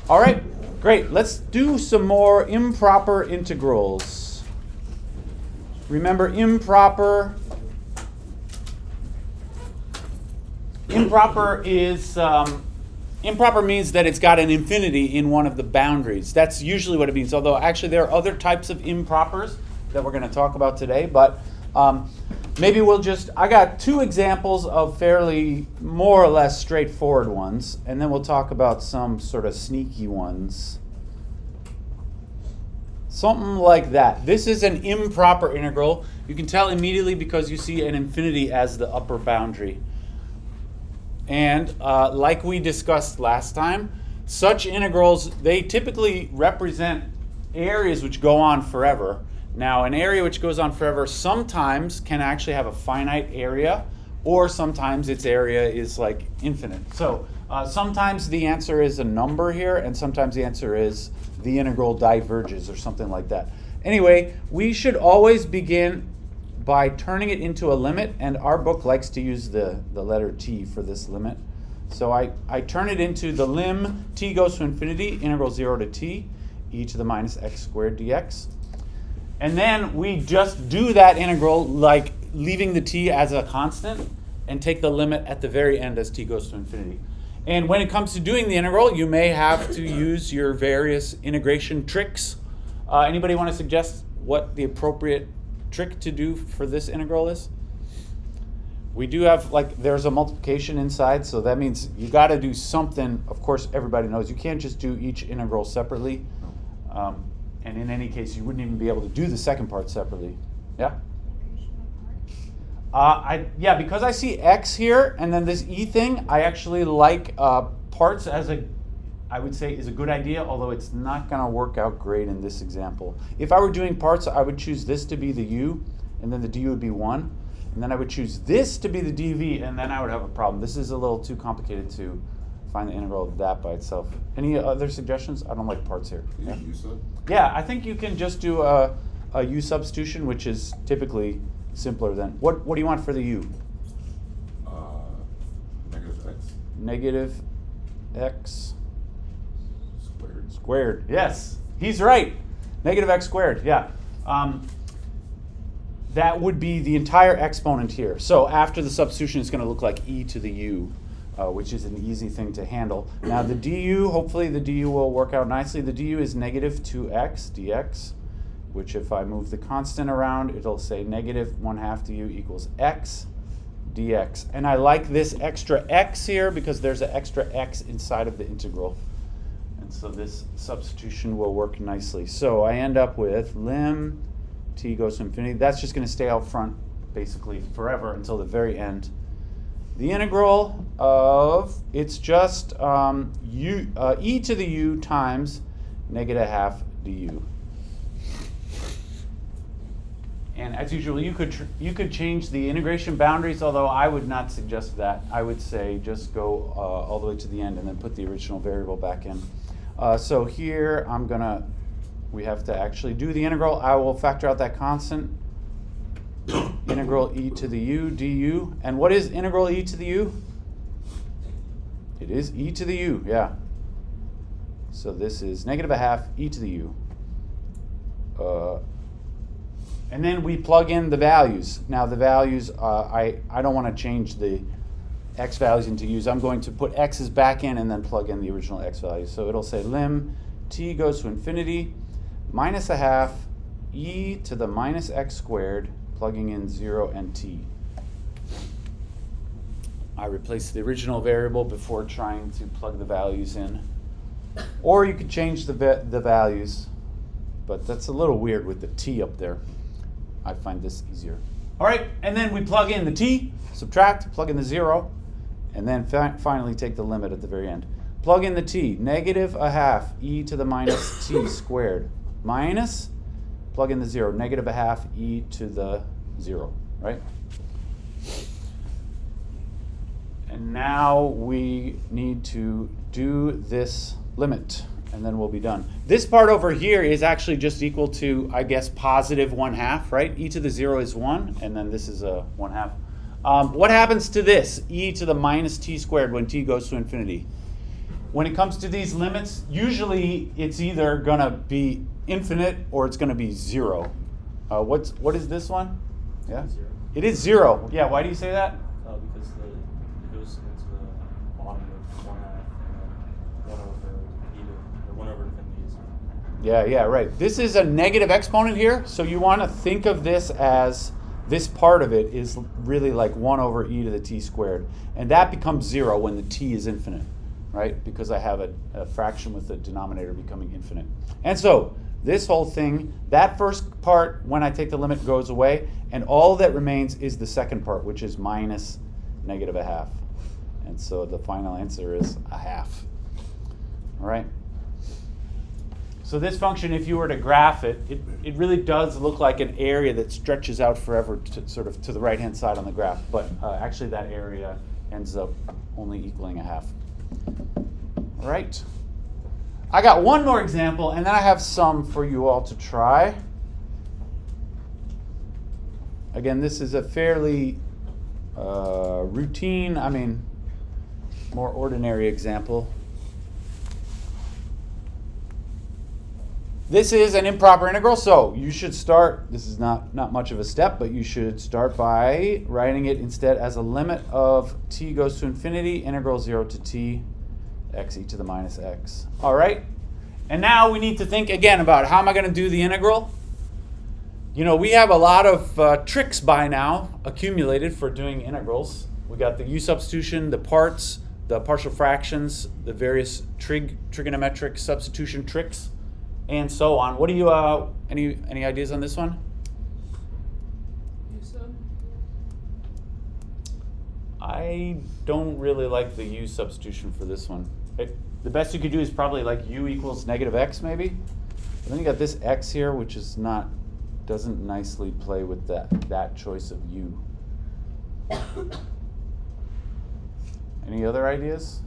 All right, great. Let's do some more improper integrals. Remember, improper is improper means that it's got an infinity in one of the boundaries. That's usually what it means. Although actually there are other types of impropers that we're going to talk about today, but maybe I got two examples of fairly more or less straightforward ones, and then we'll talk about some sort of sneaky ones. Something like that. This is an improper integral. You can tell immediately because you see an infinity as the upper boundary. And like we discussed last time, such integrals, they typically represent areas which go on forever. Now, an area which goes on forever sometimes can actually have a finite area, or sometimes its area is like infinite. So sometimes the answer is a number here, and sometimes the answer is the integral diverges or something like that. Anyway, we should always begin by turning it into a limit, and our book likes to use the letter t for this limit. So I turn it into the lim t goes to infinity, integral 0 to t, e to the minus x squared dx. And then we just do that integral like leaving the t as a constant and take the limit at the very end as t goes to infinity. And when it comes to doing the integral, you may have to use your various integration tricks. Anybody want to suggest what the appropriate trick to do for this integral is? We do have, there's a multiplication inside, so that means you got to do something. Of course, everybody knows you can't just do each integral separately. And in any case, you wouldn't even be able to do the second part separately. Yeah? Because I see x here and then this e thing, I actually like parts as I would say is a good idea, although it's not going to work out great in this example. If I were doing parts, I would choose this to be the u, and then the du would be 1. And then I would choose this to be the dv, and then I would have a problem. This is a little too complicated to find the integral of that by itself. Any other suggestions? I don't like parts here. Yeah, u sub? Yeah, I think you can just do a u substitution, which is typically simpler than. What do you want for the u? Negative x. Negative x Squared. Yes, he's right. Negative x squared, yeah. That would be the entire exponent here. So after the substitution, it's going to look like e to the u, which is an easy thing to handle. Now the du, hopefully the du will work out nicely. The du is negative 2x dx, which if I move the constant around, it'll say negative 1/2 du equals x dx. And I like this extra x here because there's an extra x inside of the integral. And so this substitution will work nicely. So I end up with lim t goes to infinity. That's just going to stay out front basically forever until the very end. The integral of, it's just e to the u times negative 1/2 du. And as usual, you could change the integration boundaries, although I would not suggest that. I would say just go all the way to the end and then put the original variable back in. So here we have to actually do the integral. I will factor out that constant. Integral e to the u du. And what is integral e to the u? It is e to the u, yeah. So this is negative 1/2 e to the u. And then we plug in the values. Now the values, I don't want to change the x values into u's. I'm going to put x's back in and then plug in the original x values. So it'll say lim t goes to infinity minus 1/2 e to the minus x squared, plugging in 0 and t. I replace the original variable before trying to plug the values in. Or you could change the values, but that's a little weird with the t up there. I find this easier. All right, and then we plug in the t, subtract, plug in the 0, and then finally take the limit at the very end. Plug in the t, negative 1/2 e to the minus t squared, minus, plug in the 0, negative 1/2 e to the 0, right? And now we need to do this limit, and then we'll be done. This part over here is actually just equal to, I guess, positive 1/2, right? E to the 0 is 1, and then this is a 1/2. What happens to this, e to the minus t squared, when t goes to infinity? when it comes to these limits, usually it's either going to be infinite or it's going to be 0. What is this one? Yeah? 0. It is 0. Yeah, why do you say that? Because it goes into the bottom of 1 half and then 1 over e to, or 1 over infinity is 0. Yeah, right. This is a negative exponent here, so you want to think of this as this part of it is really like 1 over e to the t squared. And that becomes 0 when the t is infinite, right? Because I have a fraction with the denominator becoming infinite. And so this whole thing, that first part, when I take the limit, goes away. And all that remains is the second part, which is minus negative a half. And so the final answer is a half. All right? So this function, if you were to graph it, it really does look like an area that stretches out forever to sort of to the right-hand side on the graph. But actually that area ends up only equaling a half. All right. I got one more example, and then I have some for you all to try. Again, this is a fairly routine, more ordinary example. This is an improper integral, so you should start, this is not much of a step, but you should start by writing it instead as a limit of t goes to infinity, integral 0 to t, x e to the minus x. All right? And now we need to think again about how am I going to do the integral? You know, we have a lot of tricks by now accumulated for doing integrals. We got the u substitution, the parts, the partial fractions, the various trigonometric substitution tricks, and so on. What do you, any ideas on this one? U sub. I don't really like the u substitution for this one. The best you could do is probably like u equals negative x maybe. But then you got this x here, which is doesn't nicely play with that choice of u. Any other ideas?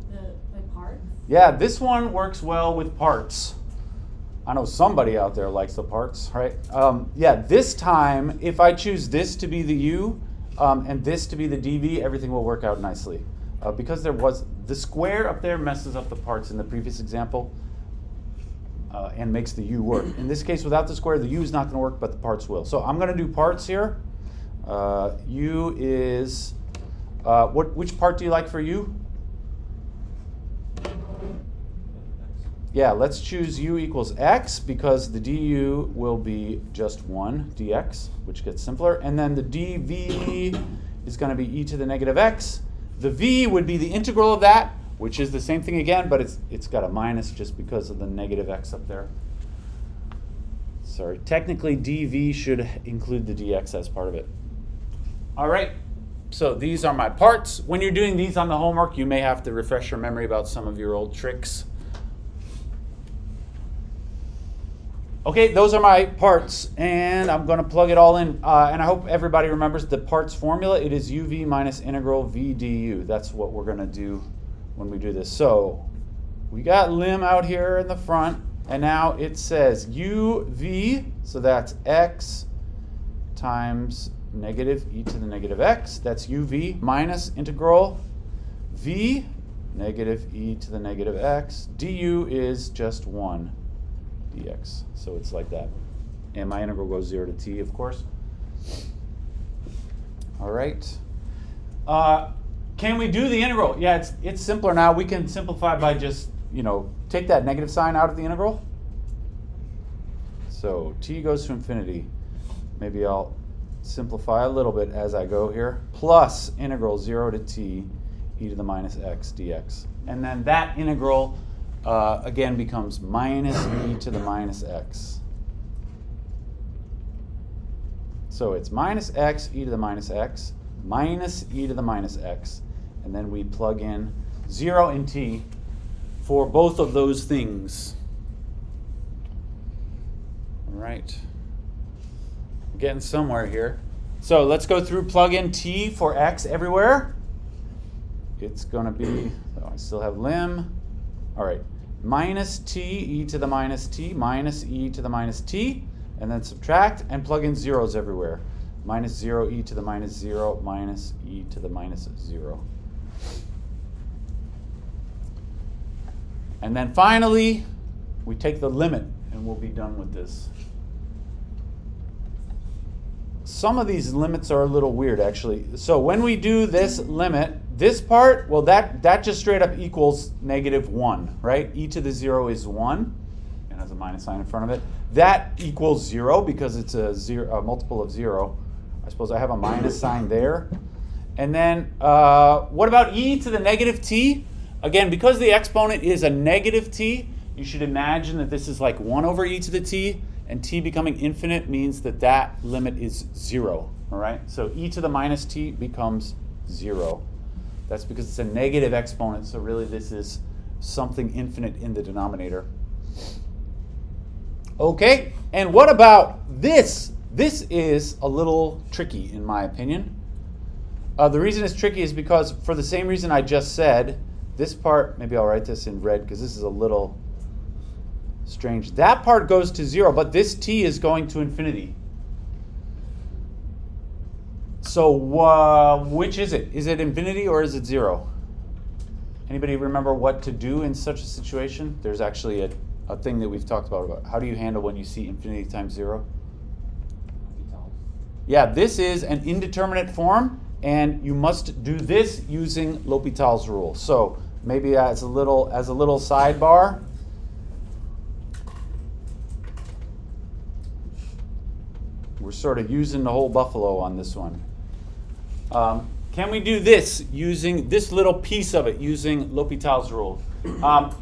The parts? Yeah, this one works well with parts. I know somebody out there likes the parts, right? Yeah, this time, if I choose this to be the u and this to be the dv, everything will work out nicely. Because there was, the square up there messes up the parts in the previous example and makes the u work. In this case, without the square, the u is not going to work, but the parts will. So I'm going to do parts here. U is, which part do you like for u? Yeah, let's choose u equals x because the du will be just 1 dx, which gets simpler. And then the dv is going to be e to the negative x. The v would be the integral of that, which is the same thing again, but it's got a minus just because of the negative x up there. Sorry, technically dv should include the dx as part of it. All right, so these are my parts. When you're doing these on the homework, you may have to refresh your memory about some of your old tricks. Okay, those are my parts, and I'm going to plug it all in. And I hope everybody remembers the parts formula. It is uv minus integral v du. That's what we're going to do when we do this. So we got lim out here in the front, and now it says uv, so that's x times negative e to the negative x. That's uv minus integral v negative e to the negative x. Du is just 1 dx. So it's like that. And my integral goes 0 to t, of course. All right. Can we do the integral? Yeah, it's simpler now. We can simplify by just, take that negative sign out of the integral. So t goes to infinity. Maybe I'll simplify a little bit as I go here. Plus integral 0 to t e to the minus x dx. And then that integral again becomes minus e to the minus x. So it's minus x e to the minus x minus e to the minus x. And then we plug in 0 and t for both of those things. All right. We're getting somewhere here. So let's go through, plug in t for x everywhere. It's going to be, I still have lim. All right, minus t e to the minus t minus e to the minus t, and then subtract and plug in zeros everywhere. Minus 0 e to the minus 0 minus e to the minus 0. And then finally, we take the limit, and we'll be done with this. Some of these limits are a little weird, actually. So when we do this limit, this part, well, that just straight up equals -1, right? E to the 0 is 1, and has a minus sign in front of it. That equals 0 because it's a multiple of 0. I suppose I have a minus sign there. And then what about e to the -t? Again, because the exponent is a -t, you should imagine that this is like 1 over e to the t, and t becoming infinite means that that limit is 0, all right? So e to the -t becomes 0. That's because it's a negative exponent, so really this is something infinite in the denominator. Okay, and what about this? This is a little tricky, in my opinion. The reason it's tricky is because, for the same reason I just said, this part, maybe I'll write this in red because this is a little strange. That part goes to 0, but this t is going to infinity. So which is it? Is it infinity or is it 0? Anybody remember what to do in such a situation? There's actually a thing that we've talked about how do you handle when you see infinity times 0? Yeah, this is an indeterminate form, and you must do this using L'Hopital's rule. So maybe as a little sidebar, we're sort of using the whole buffalo on this one. Can we do this using this little piece of it using L'Hopital's rule?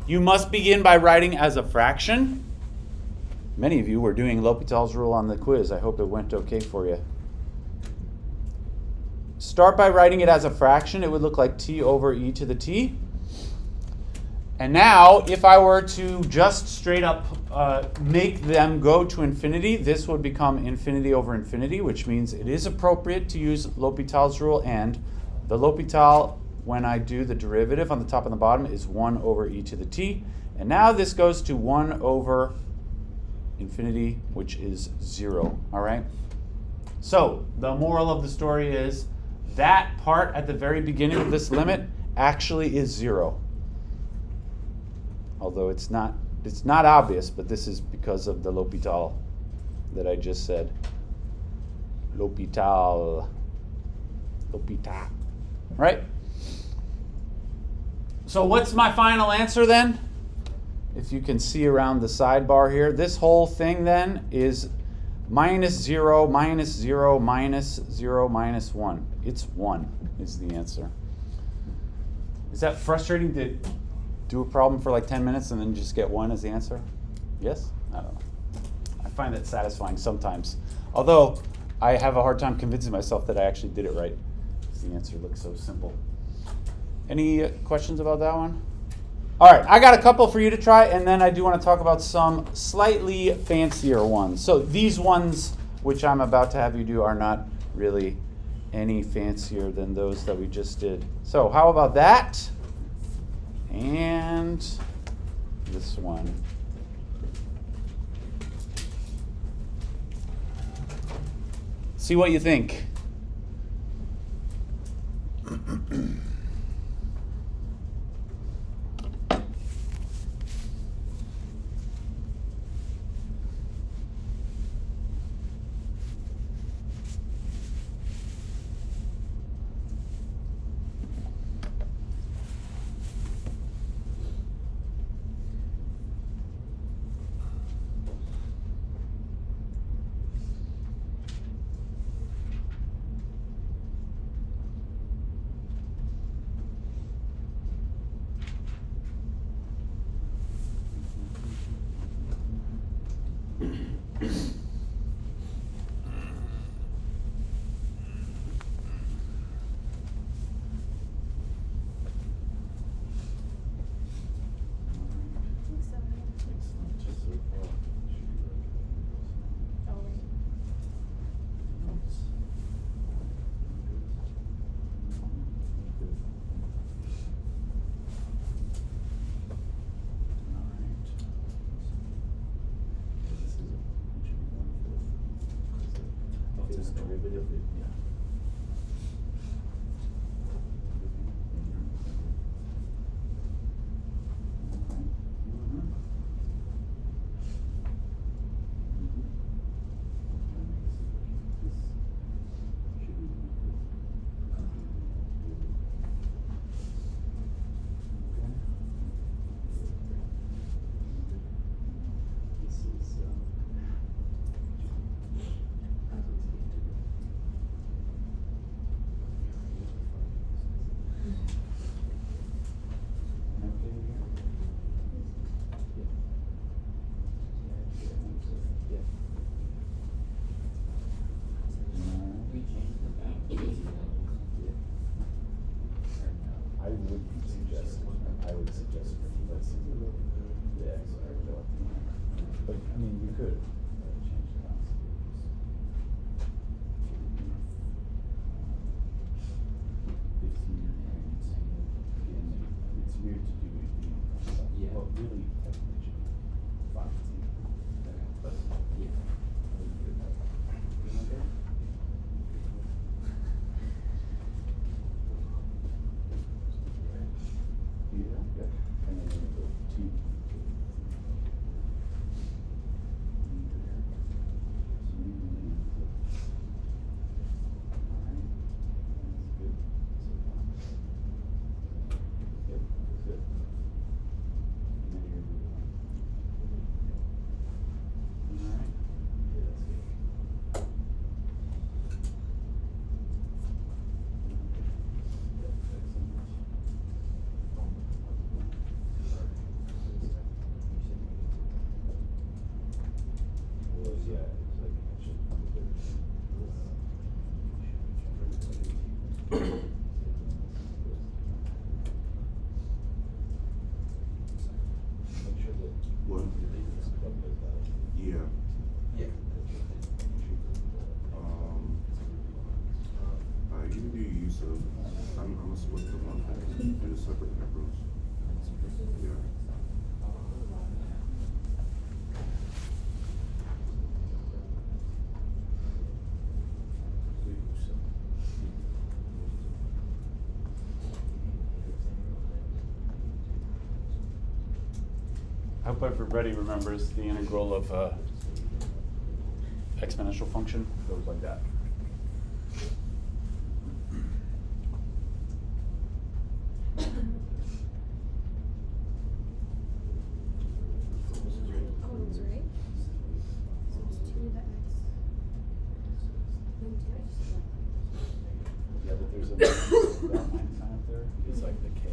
You must begin by writing as a fraction. Many of you were doing L'Hopital's rule on the quiz. I hope it went okay for you. Start by writing it as a fraction. It would look like t over e to the t. And now, if I were to just straight up make them go to infinity, this would become infinity over infinity, which means it is appropriate to use L'Hopital's rule. And the L'Hopital, when I do the derivative on the top and the bottom, is 1 over e to the t. And now this goes to 1 over infinity, which is 0. All right? So the moral of the story is that part at the very beginning of this limit actually is 0. Although it's not obvious, but this is because of the L'Hopital that I just said. L'Hopital. Right? So what's my final answer then? If you can see around the sidebar here, this whole thing then is -0, -0, -0, -1. It's 1 is the answer. Is that frustrating to do a problem for like 10 minutes and then just get 1 as the answer? Yes? I don't know. I find that satisfying sometimes. Although I have a hard time convincing myself that I actually did it right, because the answer looks so simple. Any questions about that one? All right, I got a couple for you to try, and then I do want to talk about some slightly fancier ones. So these ones, which I'm about to have you do, are not really any fancier than those that we just did. So how about that? And this one. See what you think. That's yeah, but I mean, you could change it out. It's weird to do it. Yeah. Well, really, technically, it should be 15. But Yeah. okay. Yeah, good. And then we'll go 2. What? Yeah. Yeah. You can do use of. I'm a split the one thing. Do the separate macros. Yeah. I hope everybody remembers the integral of exponential function. It goes like that. Oh, it was right. So it's 2 that makes. Yeah, but there's a that minus sign up there. It's like the K.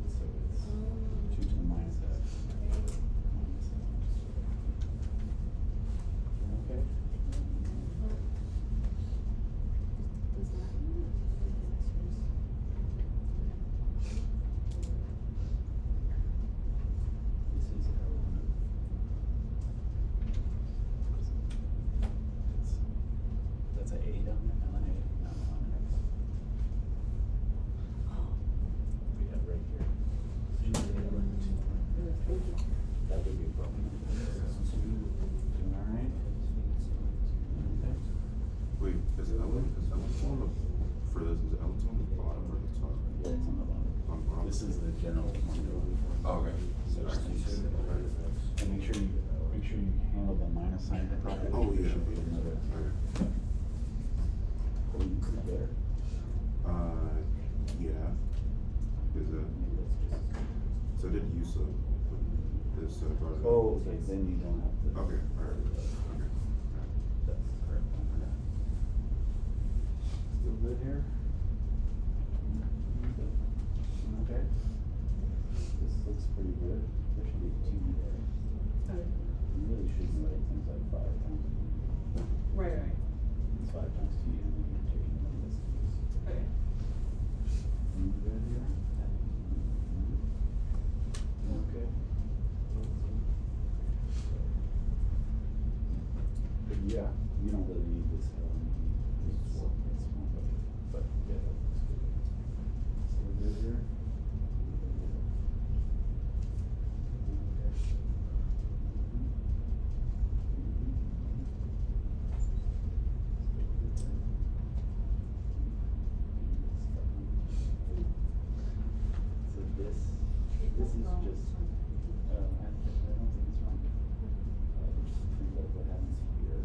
So it's 2 to the minus x. Okay. Does that mean? This is element. That's an 8 on there, ln 8, not ln x. We have right here. That would be a problem. Doing all right? Okay. Wait, is Ellen's on the for this? Is Ellen's on the bottom or the top? Yeah, it's on the bottom. This is the general one. Oh, okay. So just and make sure you handle the minus sign properly. Oh, yeah. There should be another. Oh, you put it there. Yeah. Is it? So I did use of this. Brought it up. Oh, okay, then you don't have to. Okay. All right. Okay. That's the correct one. Still good here? Okay. This looks pretty good. There should be 2 there. You really shouldn't write things like 5 times. Right. It's 5 times t and then you're taking one of this. Okay. Good here? Okay. But yeah, you don't really need this this work, it's small, but yeah, that looks good. So we're good here? Okay. So this is just, I don't think it's wrong. Think about what happens here.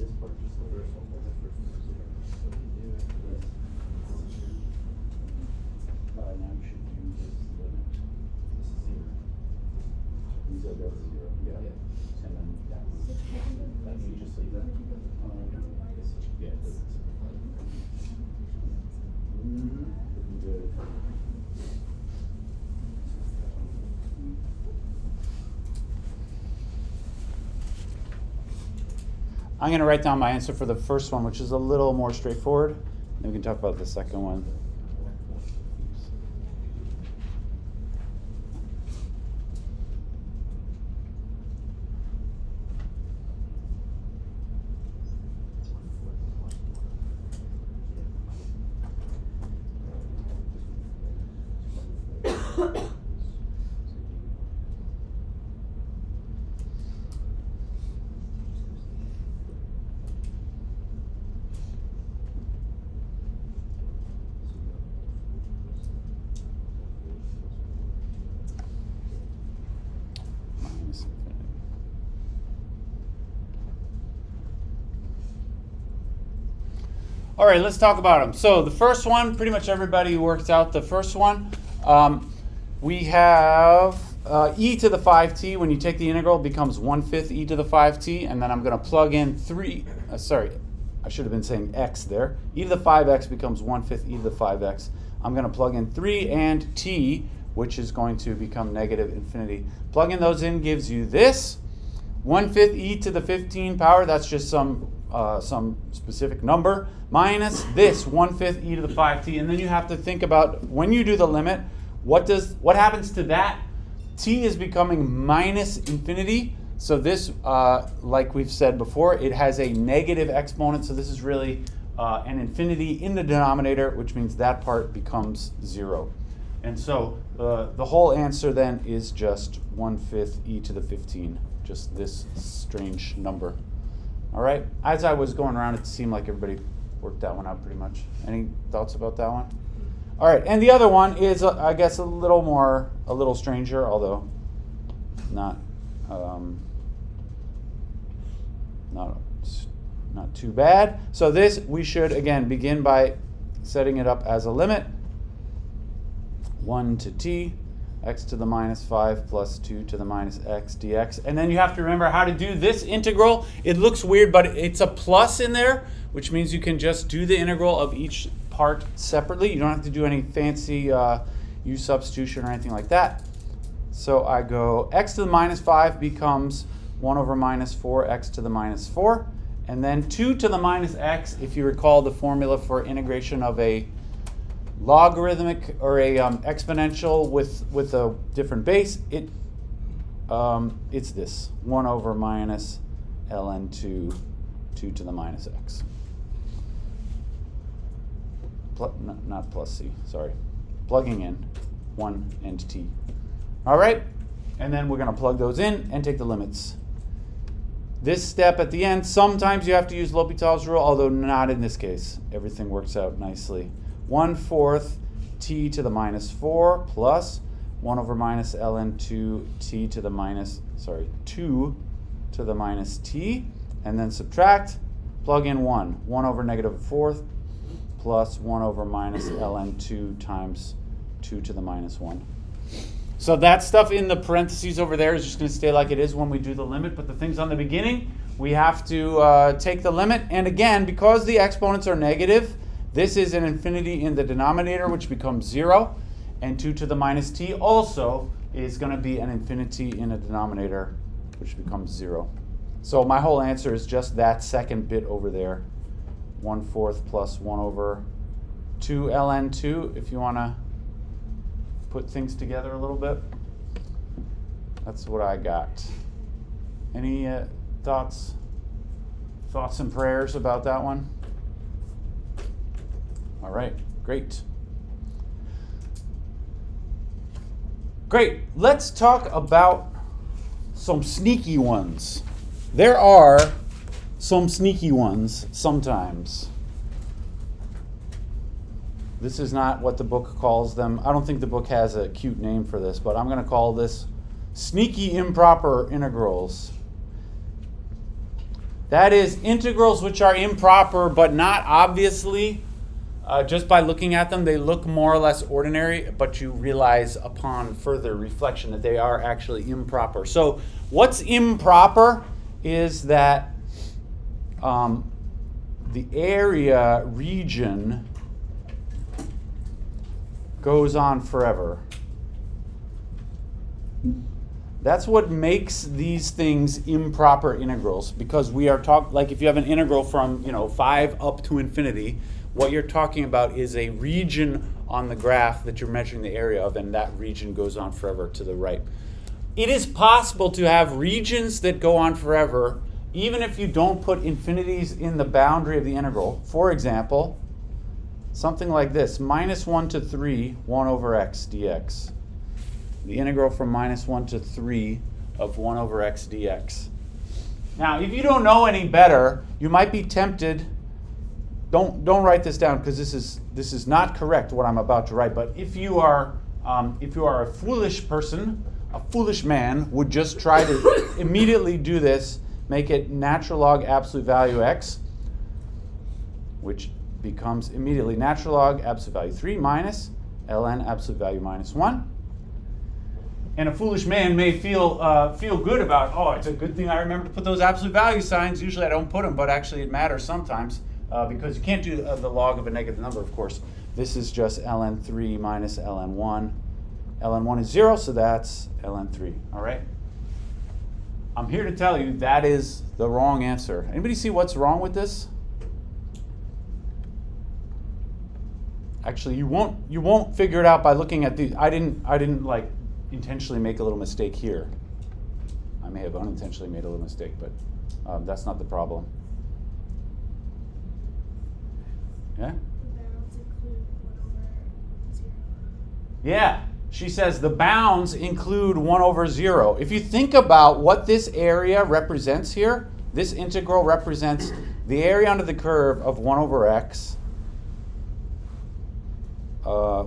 this part, just the first one. The first one. Now you should do this limit. This is 0. These are both 0. Yeah. And then that one. That you just leave that. Yeah, it doesn't simplify. Looking good. I'm going to write down my answer for the first one, which is a little more straightforward. Then we can talk about the second one. Minus infinity. All right, let's talk about them. So the first one, pretty much everybody worked out the first one. We have e to the 5t. When you take the integral, it becomes 1/5 e to the 5t. And then I'm going to plug in 3. Sorry, I should have been saying x there. E to the 5x becomes 1/5 e to the 5x. I'm going to plug in 3 and t, which is going to become negative infinity. Plugging those in gives you this. 1/5 e to the 15 power, that's just some specific number, minus this 1/5 e to the 5t. And then you have to think about, when you do the limit, what happens to that? T is becoming minus infinity. So this, like we've said before, it has a negative exponent. So this is really an infinity in the denominator, which means that part becomes 0. And so the whole answer then is just 1/5 e to the 15, just this strange number. All right, as I was going around, it seemed like everybody worked that one out pretty much. Any thoughts about that one? All right, and the other one is, I guess, a little stranger, although not too bad. So this, we should, again, begin by setting it up as a limit. 1 to t, x to the minus 5 plus 2 to the minus x dx. And then you have to remember how to do this integral. It looks weird, but it's a plus in there, which means you can just do the integral of each part separately. You don't have to do any fancy u substitution or anything like that. So I go x to the minus 5 becomes 1 over minus 4 x to the minus 4. And then 2 to the minus x, if you recall the formula for integration of a logarithmic or a exponential with a different base, it's this 1 over minus ln 2 to the minus x. Not plus c, sorry. Plugging in 1 and t. All right, and then we're going to plug those in and take the limits. This step at the end, sometimes you have to use L'Hopital's rule, although not in this case. Everything works out nicely. 1/4 t to the minus 4 plus 1 over minus ln 2 t to the minus, 2 to the minus t, and then subtract, plug in 1 over negative 4th plus 1 over minus ln 2 times 2 to the minus 1. So that stuff in the parentheses over there is just going to stay like it is when we do the limit, but the things on the beginning, we have to take the limit. And again, because the exponents are negative, this is an infinity in the denominator, which becomes 0, and 2 to the minus t also is going to be an infinity in a denominator, which becomes 0. So my whole answer is just that second bit over there, 1/4 plus 1 over 2 ln 2, if you want to put things together a little bit. That's what I got. Any thoughts and prayers about that one? All right, great. Great, let's talk about some sneaky ones. There are some sneaky ones sometimes. This is not what the book calls them. I don't think the book has a cute name for this, but I'm going to call this sneaky improper integrals. That is integrals which are improper, but not obviously. Just by looking at them, they look more or less ordinary, but you realize upon further reflection that they are actually improper. So what's improper is that the area region goes on forever. That's what makes these things improper integrals, because we are talking, like if you have an integral from 5 up to infinity, what you're talking about is a region on the graph that you're measuring the area of, and that region goes on forever to the right. It is possible to have regions that go on forever even if you don't put infinities in the boundary of the integral. For example, something like this, -1 to 3, 1 over x dx. The integral from -1 to 3 of 1 over x dx. Now, if you don't know any better, you might be tempted. Don't write this down, because this is not correct what I'm about to write. But if you are a foolish person, a foolish man would just try to immediately do this, make it natural log absolute value x, which becomes immediately natural log absolute value 3 minus ln absolute value minus 1. And a foolish man may feel good about, oh, it's a good thing I remember to put those absolute value signs. Usually I don't put them, but actually it matters sometimes, because you can't do the log of a negative number, of course. This is just ln 3 minus ln 1. ln 1 is 0, so that's ln 3, all right? I'm here to tell you that is the wrong answer. Anybody see what's wrong with this? Actually, you won't figure it out by looking at these. I didn't like intentionally make a little mistake here. I may have unintentionally made a little mistake, but that's not the problem. Yeah? The bounds include 1 over 0. Yeah. She says the bounds include 1 over 0. If you think about what this area represents here, this integral represents the area under the curve of 1 over x,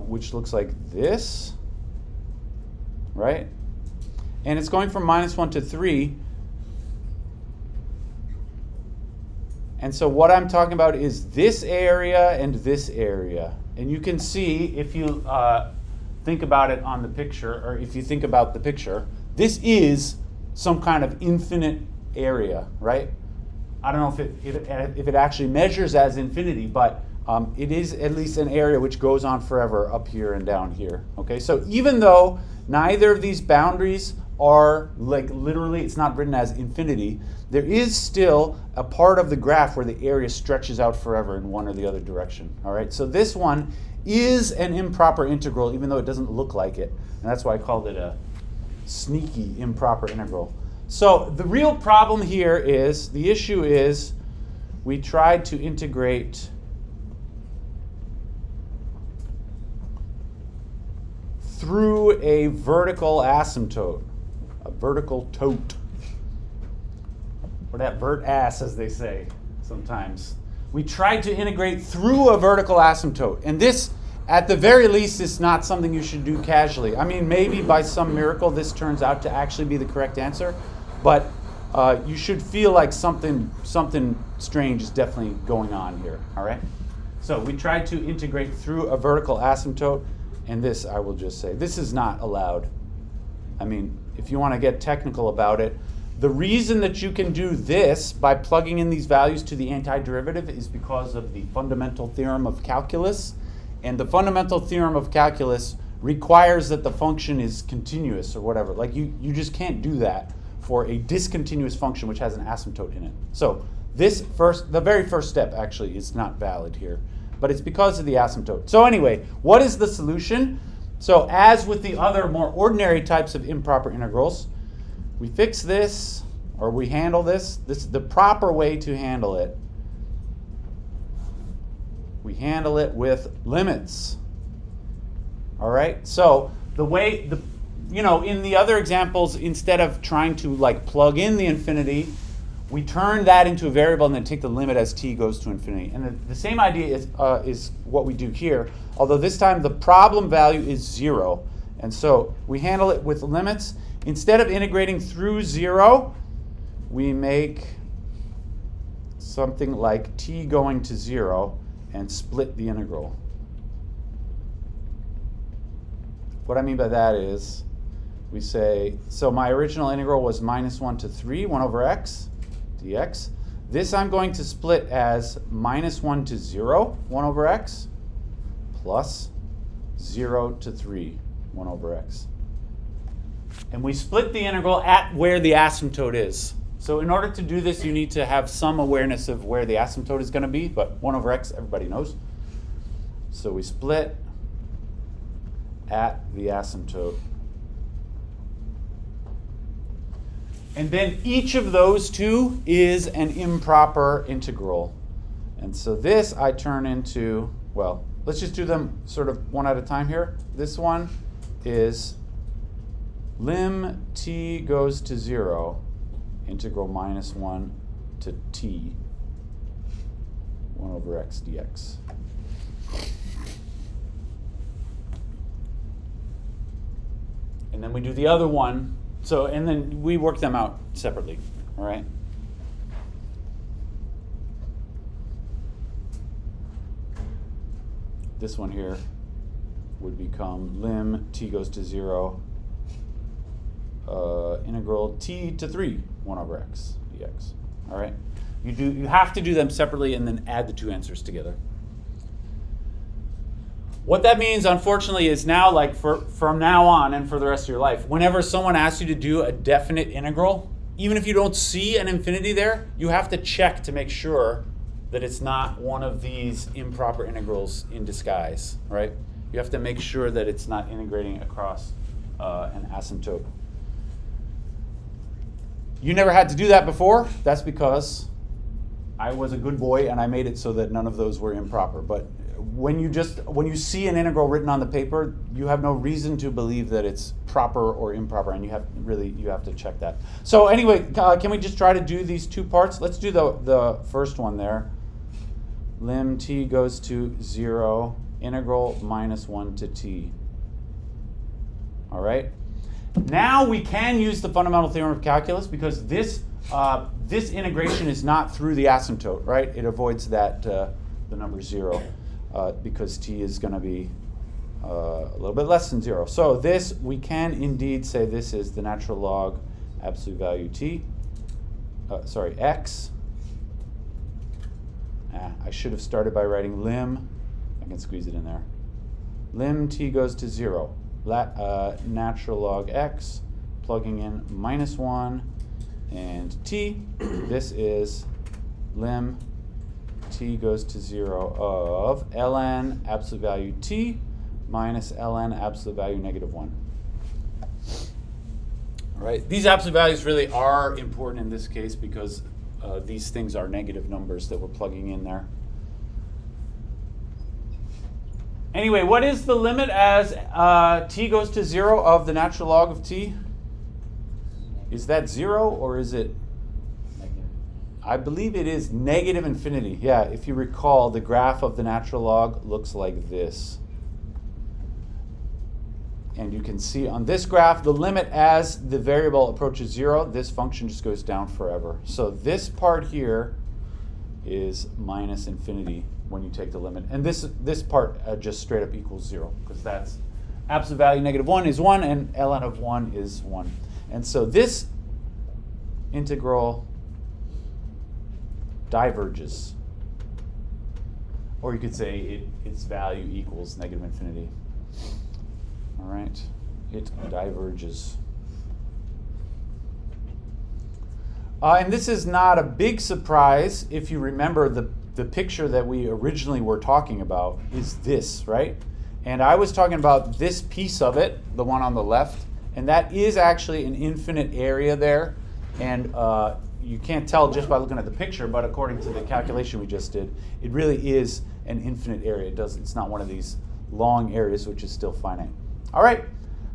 which looks like this, right? And it's going from -1 to 3. And so what I'm talking about is this area and this area. And you can see, if you think about it on the picture, or if you think about the picture, this is some kind of infinite area, right? I don't know if it actually measures as infinity, but it is at least an area which goes on forever up here and down here. Okay, so even though neither of these boundaries are like literally, it's not written as infinity, there is still a part of the graph where the area stretches out forever in one or the other direction. All right, so this one is an improper integral, even though it doesn't look like it, and that's why I called it a sneaky improper integral. So the real problem here is, the issue is, we tried to integrate through a vertical asymptote, a vertical tote, or that vert ass, as they say sometimes. We tried to integrate through a vertical asymptote, and this, at the very least, is not something you should do casually. I mean, maybe by some miracle this turns out to actually be the correct answer, but you should feel like something strange is definitely going on here, all right? So we tried to integrate through a vertical asymptote, and this, I will just say, this is not allowed. I mean, if you want to get technical about it, the reason that you can do this by plugging in these values to the antiderivative is because of the fundamental theorem of calculus. And the fundamental theorem of calculus requires that the function is continuous or whatever. Like you just can't do that for a discontinuous function which has an asymptote in it. So the very first step actually is not valid here, but it's because of the asymptote. So anyway, what is the solution? So as with the other more ordinary types of improper integrals, we fix this, or we handle this. This is the proper way to handle it. We handle it with limits. All right? So the way, in the other examples, instead of trying to like plug in the infinity, we turn that into a variable and then take the limit as t goes to infinity. And the same idea is what we do here, although this time the problem value is 0. And so we handle it with limits. Instead of integrating through 0, we make something like t going to 0 and split the integral. What I mean by that is we say, so my original integral was -1 to 3, 1 over x dx. This I'm going to split as -1 to 0, 1 over x, plus 0 to 3, 1 over x. And we split the integral at where the asymptote is. So in order to do this, you need to have some awareness of where the asymptote is going to be, but 1 over x, everybody knows. So we split at the asymptote. And then each of those two is an improper integral. And so this I turn into, well, let's just do them sort of one at a time here. This one is lim t goes to 0, integral -1 to t, 1 over x dx. And then we do the other one. So, and then we work them out separately, all right? This one here would become lim t goes to 0, integral t to 3, 1 over x dx, all right? You have to do them separately and then add the two answers together. What that means, unfortunately, is now, like from now on and for the rest of your life, whenever someone asks you to do a definite integral, even if you don't see an infinity there, you have to check to make sure that it's not one of these improper integrals in disguise, right? You have to make sure that it's not integrating across an asymptote. You never had to do that before. That's because I was a good boy and I made it so that none of those were improper. But when you see an integral written on the paper, you have no reason to believe that it's proper or improper, and you have to check that. So anyway, can we just try to do these two parts? Let's do the first one there. Lim t goes to 0, integral -1 to t. All right. Now we can use the fundamental theorem of calculus because this integration is not through the asymptote, right? It avoids that the number 0. Because t is going to be a little bit less than 0. So this, we can indeed say this is the natural log absolute value x. I should have started by writing lim. I can squeeze it in there. Lim t goes to 0. Natural log x, plugging in -1 and t. This is lim t goes to 0 of ln absolute value t minus ln absolute value -1. All right, these absolute values really are important in this case because these things are negative numbers that we're plugging in there. Anyway, what is the limit as t goes to 0 of the natural log of t? Is that 0 or is it? I believe it is negative infinity. Yeah, if you recall, the graph of the natural log looks like this. And you can see on this graph, the limit as the variable approaches 0, this function just goes down forever. So this part here is minus infinity when you take the limit. And this part just straight up equals 0, because that's absolute value -1 is 1, and ln of 1 is 1. And so this integral diverges. Or you could say its value equals negative infinity. All right, it diverges. And this is not a big surprise if you remember the picture that we originally were talking about is this, right? And I was talking about this piece of it, the one on the left, and that is actually an infinite area there. And you can't tell just by looking at the picture, but according to the calculation we just did, it really is an infinite area. It's not one of these long areas, which is still finite. All right,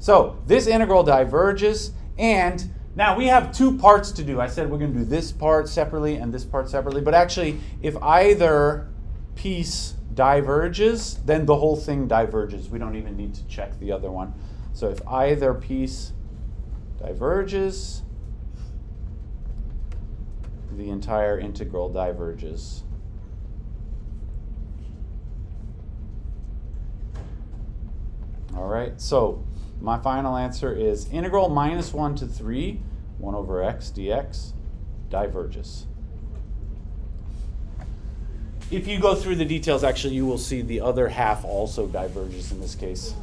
so this integral diverges, and now we have two parts to do. I said we're going to do this part separately and this part separately, but actually, if either piece diverges, then the whole thing diverges. We don't even need to check the other one. So if either piece diverges, the entire integral diverges. All right, so my final answer is integral minus 1 to 3, 1 over x dx, diverges. If you go through the details, actually, you will see the other half also diverges in this case.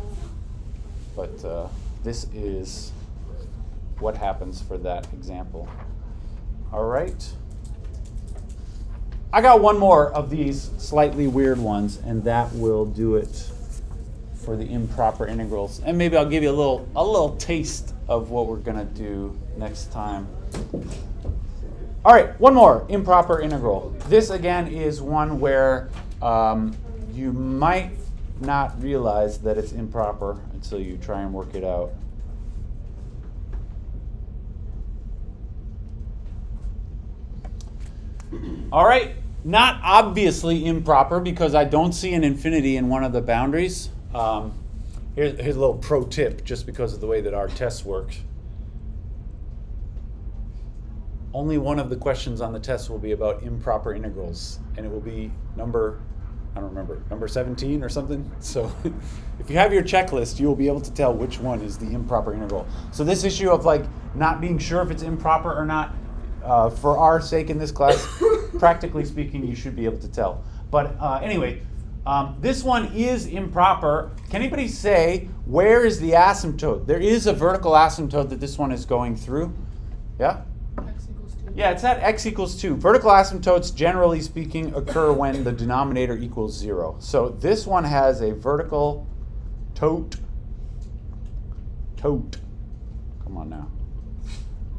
But this is what happens for that example. All right. I got one more of these slightly weird ones, and that will do it for the improper integrals. And maybe I'll give you a little taste of what we're going to do next time. All right, one more improper integral. This again is one where you might not realize that it's improper until you try and work it out. All right, not obviously improper because I don't see an infinity in one of the boundaries. Here's a little pro tip just because of the way that our test works. Only one of the questions on the test will be about improper integrals, and it will be number 17 or something. So if you have your checklist, you will be able to tell which one is the improper integral. So this issue of like not being sure if it's improper or not, for our sake in this class, practically speaking, you should be able to tell. But anyway, this one is improper. Can anybody say where is the asymptote? There is a vertical asymptote that this one is going through. Yeah? X equals 2. Yeah, it's at x equals 2. Vertical asymptotes, generally speaking, occur when the denominator equals 0. So this one has a vertical tote. Come on now.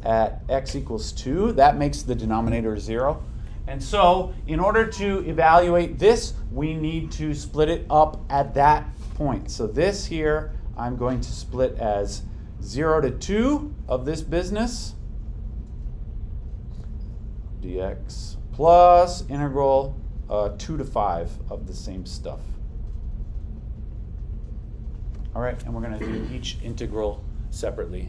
At x equals 2. That makes the denominator 0. And so, in order to evaluate this, we need to split it up at that point. So this here, I'm going to split as 0 to 2 of this business, dx, plus integral 2 to 5 of the same stuff. All right, and we're going to do each integral separately.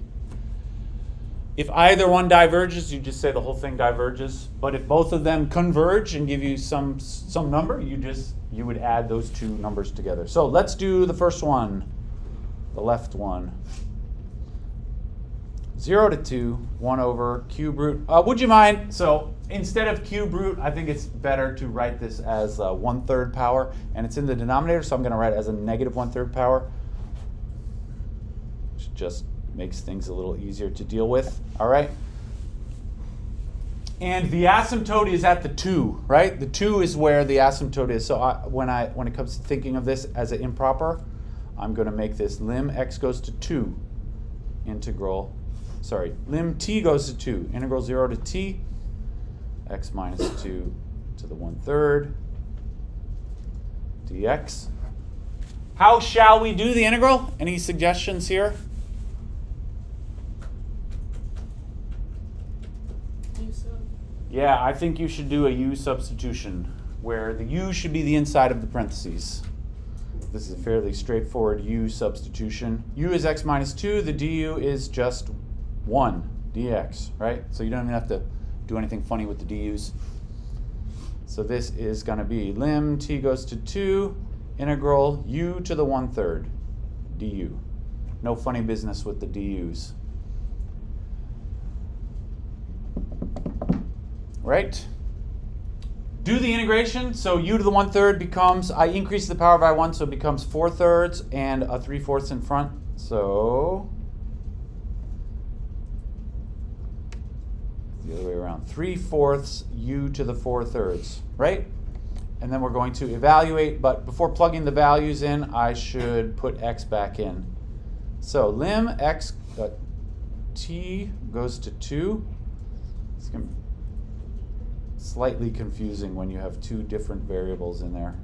If either one diverges, you just say the whole thing diverges. But if both of them converge and give you some number, you would add those two numbers together. So let's do the first one, the left one. 0 to 2, 1 over cube root. Would you mind? So instead of cube root, I think it's better to write this as 1/3 power. And it's in the denominator, so I'm going to write it as a negative 1/3 power. Which just makes things a little easier to deal with. All right. And the asymptote is at the 2, right? The 2 is where the asymptote is. So when it comes to thinking of this as an improper, I'm going to make this lim x goes to 2 lim t goes to 2, integral 0 to t, x minus 2 to the 1/3 dx. How shall we do the integral? Any suggestions here? Yeah, I think you should do a u substitution, where the u should be the inside of the parentheses. This is a fairly straightforward u substitution. U is x minus 2, the du is just 1 dx, right? So you don't even have to do anything funny with the du's. So this is going to be lim t goes to 2, integral u to the 1/3 du. No funny business with the du's. Right? Do the integration. So u to the 1/3 becomes, I increase the power by 1, so it becomes 4/3 and a 3/4 in front. So the other way around. 3/4 u to the 4/3, right? And then we're going to evaluate, but before plugging the values in, I should put x back in. So lim x t goes to 2. It's going to be slightly confusing when you have two different variables in there.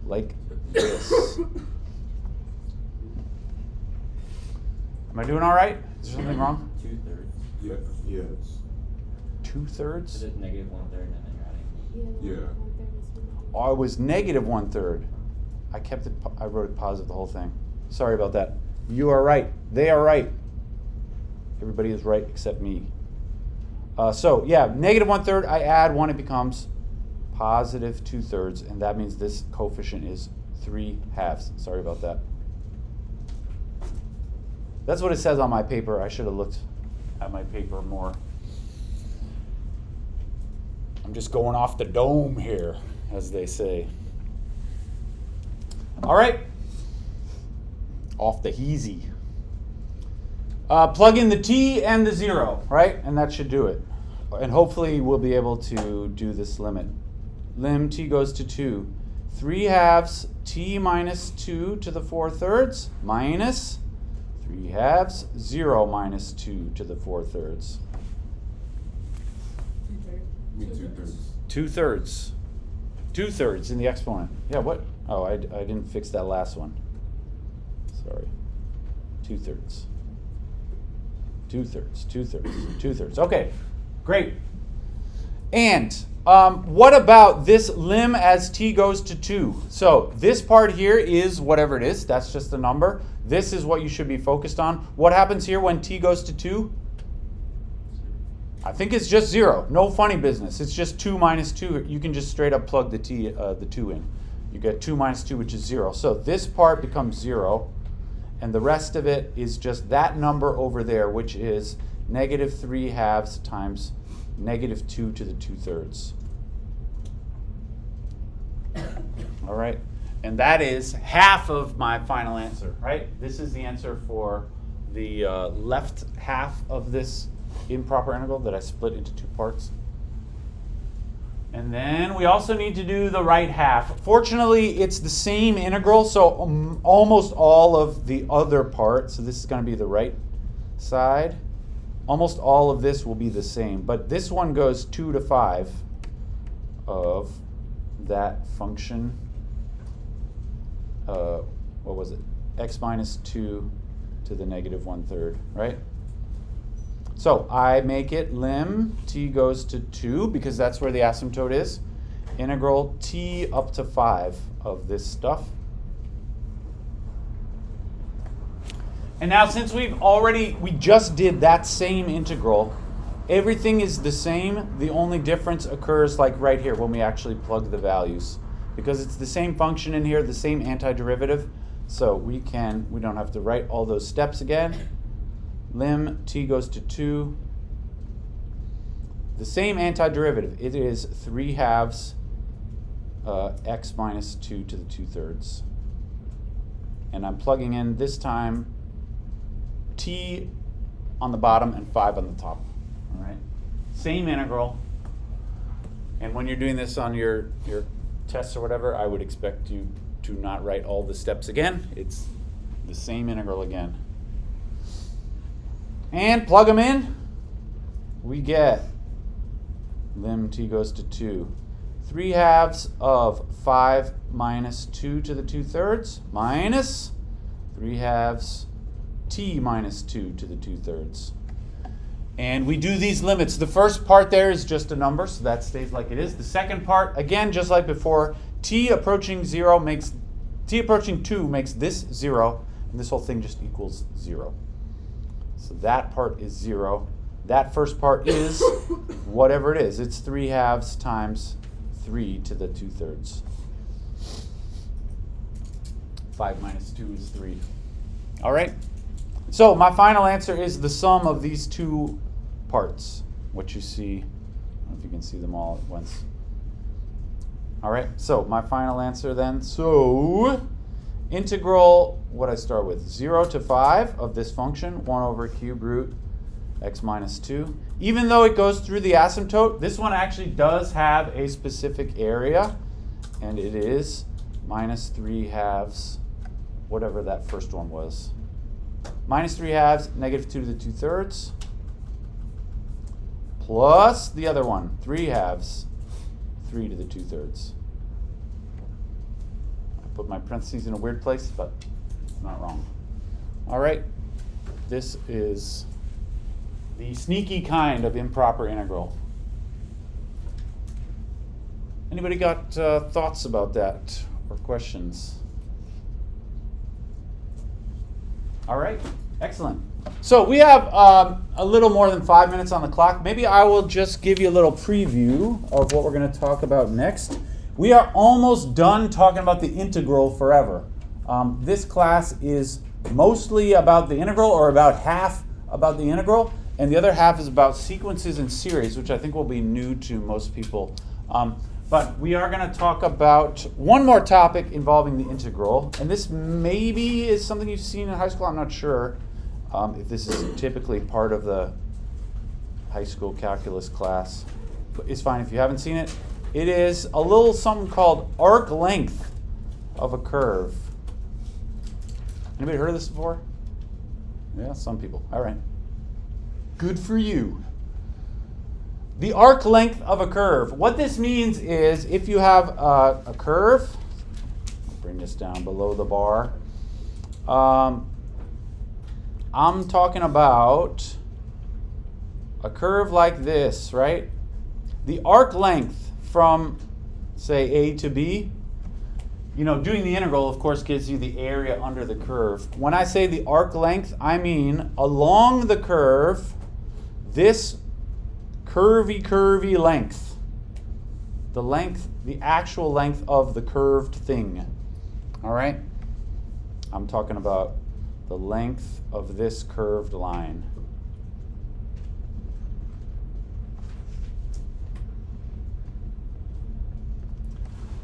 Like this. Am I doing all right? Is there something wrong? 2/3. Yeah, it's, 2/3? Is it negative 1/3 and then you're adding? Yeah. 1/3 is one. Oh, it was negative 1/3. I wrote it positive the whole thing. Sorry about that. You are right. They are right. Everybody is right except me. So yeah, negative 1/3, I add 1, it becomes positive 2/3, and that means this coefficient is 3/2. Sorry about that. That's what it says on my paper. I should have looked at my paper more. I'm just going off the dome here, as they say. All right. Off the heezy. Plug in the t and the 0, right? And that should do it. And hopefully we'll be able to do this limit. Lim t goes to 2. 3/2 t minus 2 to the 4/3 minus 3/2 0 minus 2 to the 4/3. Me 2/3. 2/3. 2/3 in the exponent. Yeah, what? Oh, I didn't fix that last one. Sorry. 2/3. 2/3. 2/3. 2/3. Okay, great. And what about this lim as t goes to 2? So this part here is whatever it is. That's just a number. This is what you should be focused on. What happens here when t goes to 2? I think it's just 0. No funny business. It's just 2 minus 2. You can just straight up plug the 2 in. You get 2 minus 2, which is 0. So this part becomes 0. And the rest of it is just that number over there, which is negative 3/2 times negative 2 to the 2/3. All right. And that is half of my final answer, right? This is the answer for the left half of this improper integral that I split into 2 parts. And then we also need to do the right half. Fortunately, it's the same integral, so almost all of the other parts, so this is going to be the right side, almost all of this will be the same. But this one goes 2 to 5 of that function. What was it? X minus 2 to the negative 1/3, right? So I make it lim t goes to 2 because that's where the asymptote is. Integral t up to 5 of this stuff. And now since we just did that same integral, everything is the same. The only difference occurs like right here when we actually plug the values. Because it's the same function in here, the same antiderivative. So we don't have to write all those steps again. Lim t goes to 2. The same antiderivative. It is 3/2 x minus 2 to the 2/3. And I'm plugging in this time t on the bottom and 5 on the top. All right. Same integral. And when you're doing this on your tests or whatever, I would expect you to not write all the steps again. It's the same integral again. And plug them in. We get lim t goes to 2. 3/2 of 5 minus 2 to the 2/3 minus 3/2 t minus 2 to the 2/3. And we do these limits. The first part there is just a number, so that stays like it is. The second part, again, just like before, t approaching 2 makes this 0, and this whole thing just equals 0. So that part is 0. That first part is whatever it is. It's 3/2 times 3 to the 2/3. 5 minus 2 is 3. All right. So my final answer is the sum of these 2 parts, what you see. I don't know if you can see them all at once. All right, so my final answer then. So integral, what I start with, 0 to 5 of this function, 1 over cube root x minus 2. Even though it goes through the asymptote, this one actually does have a specific area, and it is minus 3/2, whatever that first one was. Minus 3/2, negative 2 to the 2/3, plus the other one, 3/2, 3 to the 2/3. I put my parentheses in a weird place, but it's not wrong. All right, this is the sneaky kind of improper integral. Anybody got thoughts about that or questions? All right, excellent. So we have a little more than 5 minutes on the clock. Maybe I will just give you a little preview of what we're going to talk about next. We are almost done talking about the integral forever. This class is mostly about the integral, or about half about the integral, and the other half is about sequences and series, which I think will be new to most people. But we are going to talk about one more topic involving the integral, and this maybe is something you've seen in high school. I'm not sure if this is typically part of the high school calculus class. But it's fine if you haven't seen it. It is a little something called arc length of a curve. Anybody heard of this before? Yeah, some people. All right. Good for you. The arc length of a curve. What this means is if you have a curve, I'll bring this down below the bar. I'm talking about a curve like this, right? The arc length from, say, A to B, doing the integral, of course, gives you the area under the curve. When I say the arc length, I mean along the curve, this curvy length. The actual length of the curved thing. All right? I'm talking about the length of this curved line.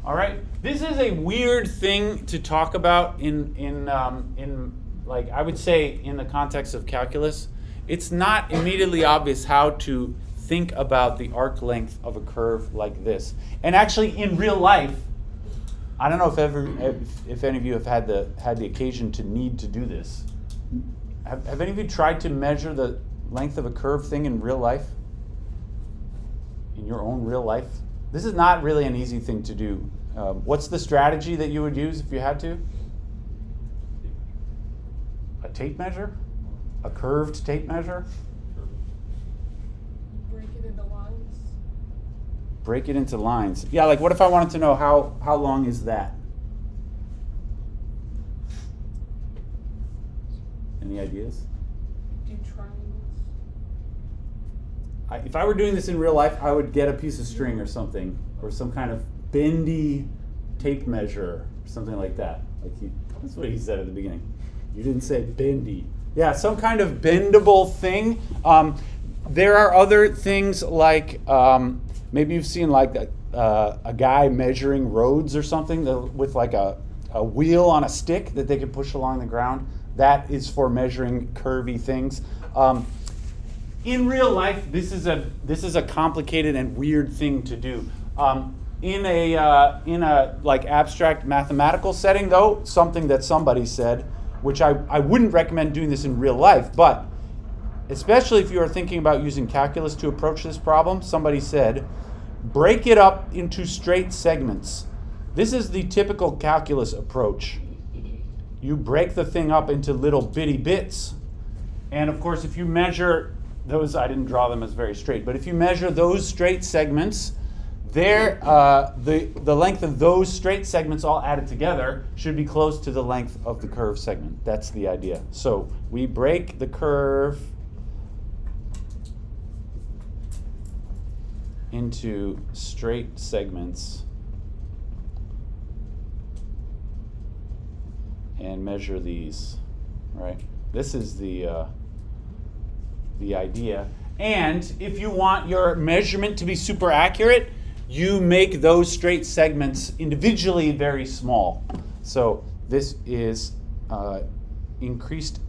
All right, this is a weird thing to talk about in like I would say in the context of calculus. It's not immediately obvious how to think about the arc length of a curve like this. And actually, in real life, I don't know if any of you have had the occasion to need to do this. Have any of you tried to measure the length of a curved thing in real life? In your own real life? This is not really an easy thing to do. What's the strategy that you would use if you had to? A tape measure? A curved tape measure? Break it into lines. Break it into lines. Yeah, like what if I wanted to know how long is that? Any ideas? Do triangles. If I were doing this in real life, I would get a piece of string or something, or some kind of bendy tape measure, or something like that. That's what he said at the beginning. You didn't say bendy. Yeah, some kind of bendable thing. There are other things like maybe you've seen like a guy measuring roads or something with like a wheel on a stick that they can push along the ground. That is for measuring curvy things. In real life, this is a complicated and weird thing to do. In a like abstract mathematical setting, though, something that somebody said, which I wouldn't recommend doing this in real life, but especially if you are thinking about using calculus to approach this problem, somebody said, break it up into straight segments. This is the typical calculus approach. You break the thing up into little bitty bits. And of course, if you measure those, I didn't draw them as very straight, but if you measure those straight segments, the length of those straight segments all added together should be close to the length of the curved segment. That's the idea. So we break the curve into straight segments and measure these, right? This is the idea. And if you want your measurement to be super accurate, you make those straight segments individually very small. So this is increased,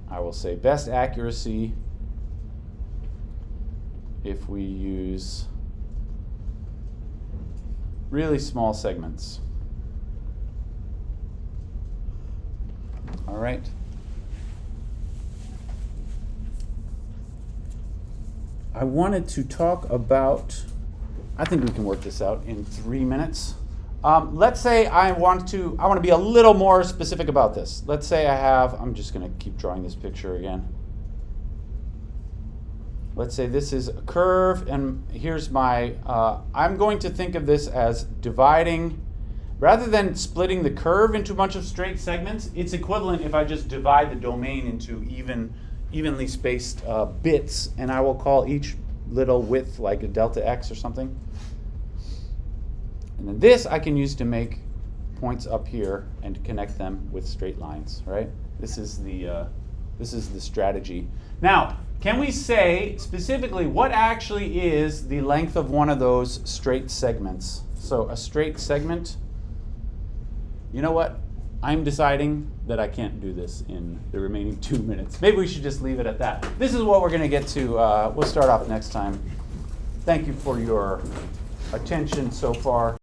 I will say, best accuracy if we use really small segments. All right. I wanted to talk about, I think we can work this out in 3 minutes. Let's say I want to be a little more specific about this. Let's say I'm just going to keep drawing this picture again. Let's say this is a curve, and here's my, I'm going to think of this as dividing Rather than splitting the curve into a bunch of straight segments, it's equivalent if I just divide the domain into evenly spaced bits, and I will call each little width like a delta x or something. And then this I can use to make points up here and connect them with straight lines, right? This is the strategy. Now, can we say specifically what actually is the length of one of those straight segments? So a straight segment, you know what? I'm deciding that I can't do this in the remaining 2 minutes. Maybe we should just leave it at that. This is what we're going to get to. We'll start off next time. Thank you for your attention so far.